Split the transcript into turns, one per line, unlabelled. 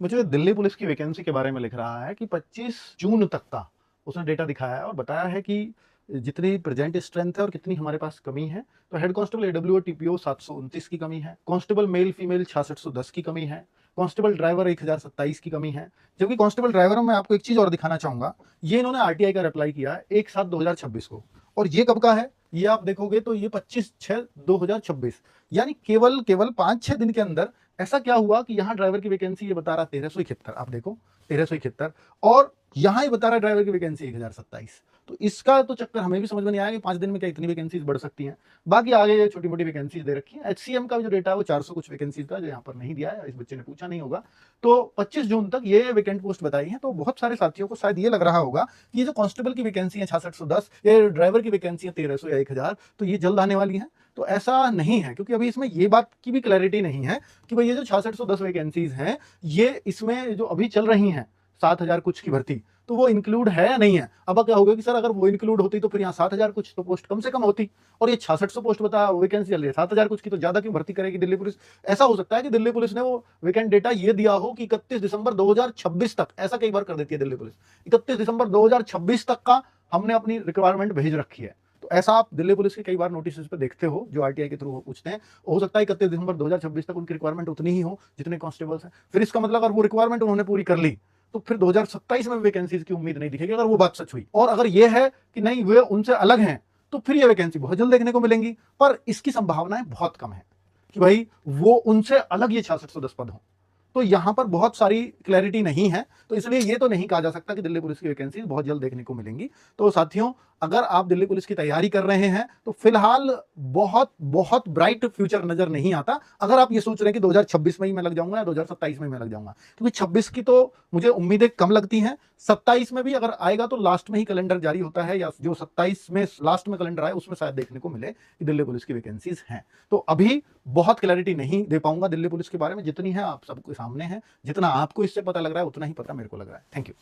मुझे दिल्ली पुलिस की वैकेंसी के बारे में लिख रहा है कि 25 जून तक का उसने डेटा दिखाया है और बताया है कि जितनी प्रेजेंट स्ट्रेंथ है और कितनी हमारे पास कमी है। तो हेड कांस्टेबल एडब्ल्यू टीपीओ 729 की कमी है, कांस्टेबल मेल फीमेल 6610 की कमी है, कांस्टेबल ड्राइवर 1027 की कमी है। जबकि कांस्टेबल ड्राइवरों में आपको एक चीज और दिखाना चाहूंगा, ये इन्होंने आरटीआई का अप्लाई किया है 1/7/2026 को, और ये कब का है ये आप देखोगे तो ये 25/6/2026, यानी केवल केवल 5-6 दिन के अंदर ऐसा क्या हुआ कि यहाँ ड्राइवर की वैकेंसी ये बता रहा 1371, आप देखो 1371, और यहाँ ये बता रहा ड्राइवर की वैकेंसी 1027। तो इसका तो चक्कर हमें भी समझ में नहीं आया कि 5 दिन में क्या इतनी वैकेंसीज बढ़ सकती हैं। बाकी आगे छोटी मोटी वैकेंसीज दे रखी है। एचसीएम का जो डेटा है वो 400 कुछ वैकेंसीज था, जो यहाँ पर नहीं दिया है, इस बच्चे ने पूछा नहीं होगा। तो 25 जून तक ये वैकेंट पोस्ट बताई है। तो बहुत सारे साथियों को शायद ये लग रहा होगा कि ये जो कांस्टेबल की वैकेंसी है 6610, ये ड्राइवर की वैकेंसी है 1300 या 1000, तो ये जल्द आने वाली है। तो ऐसा नहीं है, क्योंकि अभी इसमें ये बात की भी क्लैरिटी नहीं है कि भाई ये जो 6610 वैकेंसीज हैं, ये इसमें जो अभी चल रही हैं 7000 कुछ की भर्ती, तो वो इंक्लूड है या नहीं है। अब क्या होगा कि सर अगर वो इंक्लूड होती तो फिर यहाँ 7000 कुछ तो पोस्ट कम से कम होती, और ये 6600 पोस्ट बता वैकेंसी चल रही है 7000 कुछ की, तो ज्यादा क्यों भर्ती करेगी दिल्ली पुलिस। ऐसा हो सकता है कि दिल्ली पुलिस ने वो वैकेंट डेटा ये दिया हो कि 31 दिसंबर 2026 तक, ऐसा कई बार कर देती है दिल्ली पुलिस, 31 दिसंबर 2026 तक का हमने अपनी रिक्वायरमेंट भेज रखी है। तो ऐसा आप दिल्ली पुलिस के कई बार नोटिस पे देखते हो जो आरटीआई के थ्रू पूछते हैं। हो सकता है 31 दिसंबर 2026 तक उनकी रिक्वायरमेंट उतनी ही हो जितने कांस्टेबल्स हैं। फिर इसका मतलब अगर वो रिक्वायरमेंट उन्होंने पूरी कर ली तो फिर 2027 में वैकेंसीज की उम्मीद नहीं दिखेगी, अगर वो बात सच हुई। और अगर ये है कि नहीं वे उनसे अलग हैं, तो फिर ये वैकेंसी बहुत जल्द देखने को मिलेंगी। पर इसकी संभावनाएं बहुत कम है कि भाई वो उनसे अलग ये 6610 पद हो। तो यहां पर बहुत सारी क्लैरिटी नहीं है, तो इसलिए ये तो नहीं कहा जा सकता कि दिल्ली पुलिस की वैकेंसी बहुत जल्द देखने को मिलेंगी। तो साथियों, अगर आप दिल्ली पुलिस की तैयारी कर रहे हैं तो फिलहाल बहुत बहुत ब्राइट फ्यूचर नजर नहीं आता। अगर आप ये सोच रहे हैं कि 2026 में ही मैं लग जाऊंगा या 2027 में मैं लग जाऊंगा, क्योंकि 26 की तो मुझे उम्मीदें कम लगती हैं। 27 में भी अगर आएगा तो लास्ट में ही कैलेंडर जारी होता है, या जो 27 में लास्ट में कैलेंडर आए उसमें शायद देखने को मिले कि दिल्ली पुलिस की वैकेंसीज हैं। तो अभी बहुत क्लैरिटी नहीं दे पाऊंगा दिल्ली पुलिस के बारे में, जितनी है आप सबके सामने है। जितना आपको इससे पता लग रहा है उतना ही पता मेरे को लग रहा है। Thank you.